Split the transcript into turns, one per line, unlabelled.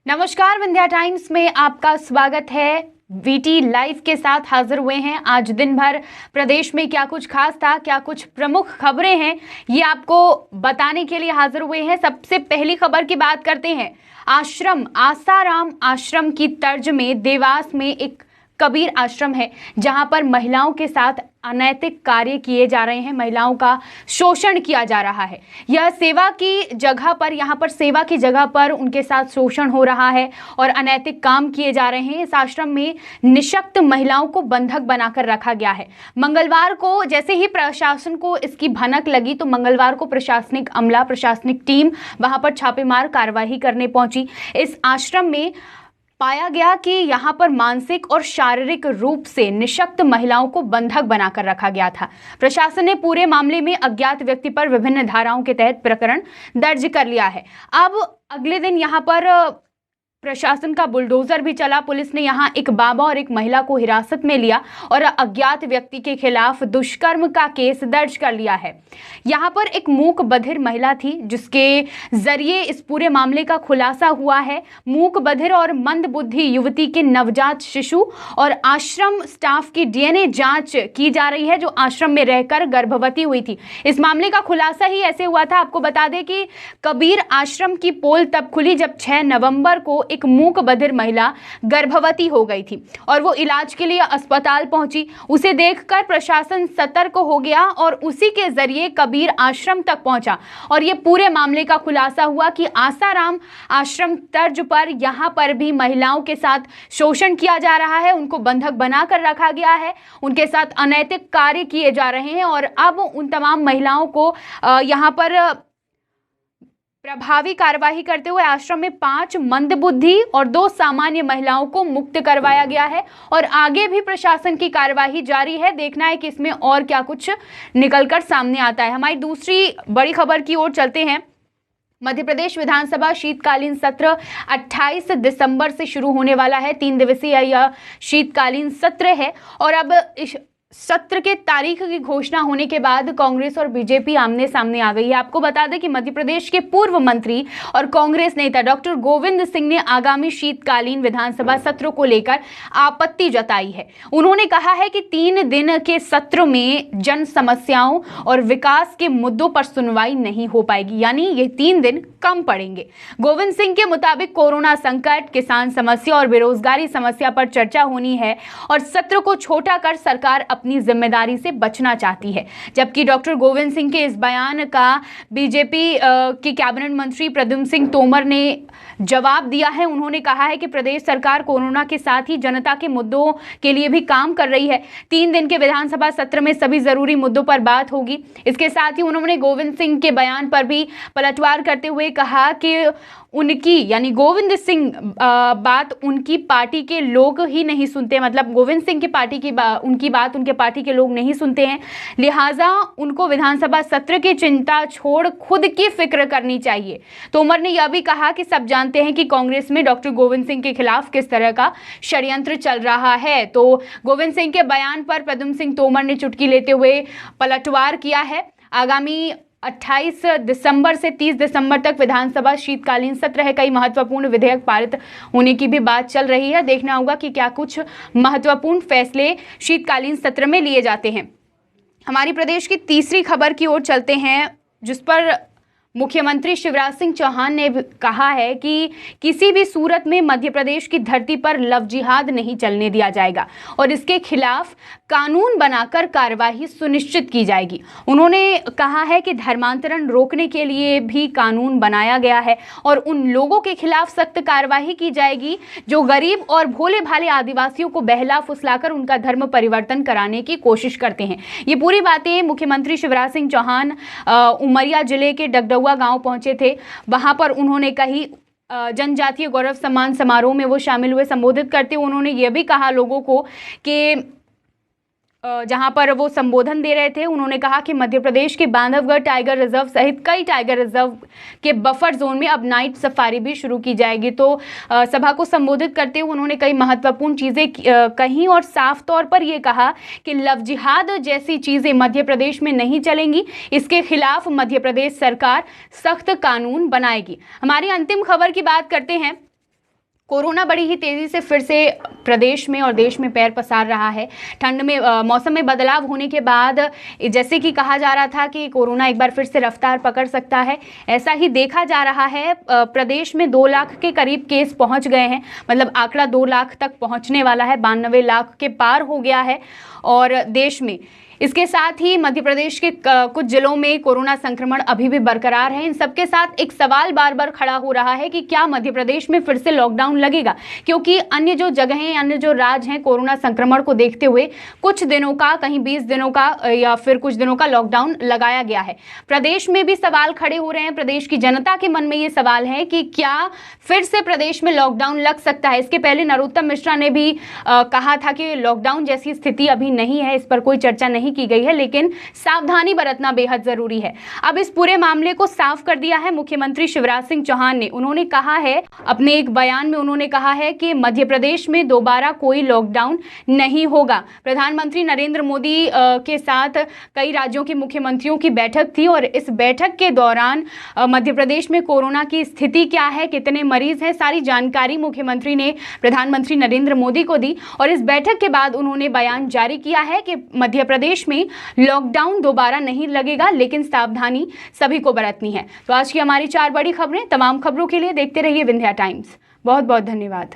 नमस्कार, विंध्या टाइम्स में आपका स्वागत है। वीटी लाइव के साथ हाजिर हुए हैं। आज दिन भर प्रदेश में क्या कुछ खास था, क्या कुछ प्रमुख खबरें हैं, ये आपको बताने के लिए हाजिर हुए हैं। सबसे पहली खबर की बात करते हैं। आश्रम, आसाराम आश्रम की तर्ज में देवास में एक कबीर आश्रम है जहां पर महिलाओं के साथ अनैतिक कार्य किए जा रहे हैं, महिलाओं का शोषण किया जा रहा है। यह सेवा की जगह पर, यहाँ पर सेवा की जगह पर उनके साथ शोषण हो रहा है और अनैतिक काम किए जा रहे हैं। इस आश्रम में निःशक्त महिलाओं को बंधक बनाकर रखा गया है। मंगलवार को जैसे ही प्रशासन को इसकी भनक लगी तो मंगलवार को प्रशासनिक अमला, प्रशासनिक टीम वहां पर छापेमार कार्रवाई करने पहुंची। इस आश्रम में पाया गया कि यहां पर मानसिक और शारीरिक रूप से निःशक्त महिलाओं को बंधक बनाकर रखा गया था। प्रशासन ने पूरे मामले में अज्ञात व्यक्ति पर विभिन्न धाराओं के तहत प्रकरण दर्ज कर लिया है। अब अगले दिन यहां पर प्रशासन का बुलडोजर भी चला। पुलिस ने यहां एक बाबा और एक महिला को हिरासत में लिया और अज्ञात व्यक्ति के खिलाफ दुष्कर्म का केस दर्ज कर लिया है। यहां पर एक मूक बधिर महिला थी जिसके जरिए इस पूरे मामले का खुलासा हुआ है। मूक बधिर और मंदबुद्धि युवती के नवजात शिशु और आश्रम स्टाफ की डीएनए जांच की जा रही है जो आश्रम में रहकर गर्भवती हुई थी। इस मामले का खुलासा ही ऐसे हुआ था। आपको बता दें कि कबीर आश्रम की पोल तब खुली जब 6 नवंबर को एक मूक बधिर महिला गर्भवती हो गई थी और वो इलाज के लिए अस्पताल पहुंची। उसे देखकर प्रशासन सतर्क हो गया और उसी के जरिए कबीर आश्रम तक पहुंचा और ये पूरे मामले का खुलासा हुआ कि आसाराम आश्रम तर्ज पर यहां पर भी महिलाओं के साथ शोषण किया जा रहा है, उनको बंधक बनाकर रखा गया है, उनके साथ अनैतिक कार्य किए जा रहे हैं और अब उन तमाम महिलाओं को यहां पर प्रभावी कार्यवाही करते हुए आश्रम में 5 मंदबुद्धि और 2 सामान्य महिलाओं को मुक्त करवाया गया है और आगे भी प्रशासन की कार्यवाही जारी है। देखना है कि इसमें और क्या कुछ निकलकर सामने आता है। हमारी दूसरी बड़ी खबर की ओर चलते हैं। मध्य प्रदेश विधानसभा शीतकालीन सत्र 28 दिसंबर से शुरू होने वाला है। 3 दिवसीय यह शीतकालीन सत्र है और अब इस सत्र के तारीख की घोषणा होने के बाद कांग्रेस और बीजेपी आमने सामने आ गई है। आपको बता दें कि मध्य प्रदेश के पूर्व मंत्री और कांग्रेस नेता डॉक्टर गोविंद सिंह ने आगामी शीतकालीन विधानसभा सत्र को लेकर आपत्ति जताई है। उन्होंने कहा है कि 3 दिन के सत्र में जन समस्याओं और विकास के मुद्दों पर सुनवाई नहीं हो पाएगी, यानी ये 3 दिन कम पड़ेंगे। गोविंद सिंह के मुताबिक कोरोना संकट, किसान समस्या और बेरोजगारी समस्या पर चर्चा होनी है और सत्र को छोटा कर सरकार अपनी जिम्मेदारी से बचना चाहती है। जबकि डॉक्टर गोविंद सिंह के इस बयान का बीजेपी के कैबिनेट मंत्री प्रद्युम्न सिंह तोमर ने जवाब दिया है। उन्होंने कहा है कि प्रदेश सरकार कोरोना के साथ ही जनता के मुद्दों के लिए भी काम कर रही है। 3 दिन के विधानसभा सत्र में सभी जरूरी मुद्दों पर बात होगी। इसके साथ ही उन्होंने गोविंद सिंह के बयान पर भी पलटवार करते हुए कहा कि उनकी यानी गोविंद सिंह बात उनकी पार्टी के लोग ही नहीं सुनते, मतलब गोविंद सिंह की पार्टी की उनकी बात उनके पार्टी के लोग नहीं सुनते हैं, लिहाजा उनको विधानसभा सत्र की चिंता छोड़ खुद की फिक्र करनी चाहिए। तोमर ने यह भी कहा कि सब जानते हैं कि कांग्रेस में डॉक्टर गोविंद सिंह के खिलाफ किस तरह का षड्यंत्र चल रहा है। तो गोविंद सिंह के बयान पर प्रद्युम्न सिंह तोमर ने चुटकी लेते हुए पलटवार किया है। आगामी 28 दिसंबर से 30 दिसंबर तक विधानसभा शीतकालीन सत्र है। कई महत्वपूर्ण विधेयक पारित होने की भी बात चल रही है। देखना होगा कि क्या कुछ महत्वपूर्ण फैसले शीतकालीन सत्र में लिए जाते हैं। हमारी प्रदेश की तीसरी खबर की ओर चलते हैं, जिस पर मुख्यमंत्री शिवराज सिंह चौहान ने कहा है कि किसी भी सूरत में मध्य प्रदेश की धरती पर लव जिहाद नहीं चलने दिया जाएगा और इसके खिलाफ कानून बनाकर कार्यवाही सुनिश्चित की जाएगी। उन्होंने कहा है कि धर्मांतरण रोकने के लिए भी कानून बनाया गया है और उन लोगों के खिलाफ सख्त कार्यवाही की जाएगी जो गरीब और भोले भाले आदिवासियों को बहला फुसलाकर उनका धर्म परिवर्तन कराने की कोशिश करते हैं। ये पूरी बातें मुख्यमंत्री शिवराज सिंह चौहान उमरिया जिले के डगडुआ गांव पहुंचे थे। वहां पर उन्होंने कही जनजातीय गौरव सम्मान समारोह में वो शामिल हुए। संबोधित करते हुए उन्होंने ये भी कहा लोगों को कि जहां पर वो संबोधन दे रहे थे, उन्होंने कहा कि मध्य प्रदेश के बांधवगढ़ टाइगर रिजर्व सहित कई टाइगर रिजर्व के बफर जोन में अब नाइट सफारी भी शुरू की जाएगी। तो सभा को संबोधित करते हुए उन्होंने कई महत्वपूर्ण चीज़ें कहीं और साफ तौर पर ये कहा कि लव जिहाद जैसी चीज़ें मध्य प्रदेश में नहीं चलेंगी। इसके खिलाफ मध्य प्रदेश सरकार सख्त कानून बनाएगी। हमारी अंतिम खबर की बात करते हैं। कोरोना बड़ी ही तेजी से फिर से प्रदेश में और देश में पैर पसार रहा है। ठंड में मौसम में बदलाव होने के बाद जैसे कि कहा जा रहा था कि कोरोना एक बार फिर से रफ्तार पकड़ सकता है, ऐसा ही देखा जा रहा है। प्रदेश में 2 लाख के करीब केस पहुंच गए हैं, मतलब आंकड़ा 2 लाख तक पहुंचने वाला है, 92 लाख के पार हो गया है। और देश में इसके साथ ही मध्य प्रदेश के कुछ जिलों में कोरोना संक्रमण अभी भी बरकरार है। इन सबके साथ एक सवाल बार बार खड़ा हो रहा है कि क्या मध्य प्रदेश में फिर से लॉकडाउन लगेगा, क्योंकि अन्य जो जगहें, अन्य जो राज्य हैं, कोरोना संक्रमण को देखते हुए कुछ दिनों का, कहीं 20 दिनों का या फिर कुछ दिनों का लॉकडाउन लगाया गया है। प्रदेश में भी सवाल खड़े हो रहे हैं, प्रदेश की जनता के मन में ये सवाल है कि क्या फिर से प्रदेश में लॉकडाउन लग सकता है। इसके पहले नरोत्तम मिश्रा ने भी कहा था कि लॉकडाउन जैसी स्थिति अभी नहीं है, इस पर कोई चर्चा नहीं की गई है, लेकिन सावधानी बरतना बेहद जरूरी है। अब इस पूरे मामले को साफ कर दिया है मुख्यमंत्री शिवराज सिंह चौहान ने। उन्होंने कहा है, अपने एक बयान में उन्होंने कहा है कि मध्य प्रदेश में दोबारा कोई लॉकडाउन नहीं होगा। प्रधानमंत्री नरेंद्र मोदी के साथ कई राज्यों के मुख्यमंत्रियों की बैठक थी और इस बैठक के दौरान मध्य प्रदेश में कोरोना की स्थिति क्या है, कितने मरीज हैं, सारी जानकारी मुख्यमंत्री ने प्रधानमंत्री नरेंद्र मोदी को दी। और इस बैठक के बाद उन्होंने बयान जारी किया है कि मध्य प्रदेश में लॉकडाउन दोबारा नहीं लगेगा, लेकिन सावधानी सभी को बरतनी है। तो आज की हमारी 4 बड़ी खबरें, तमाम खबरों के लिए देखते रहिए विंध्या टाइम्स। बहुत बहुत धन्यवाद।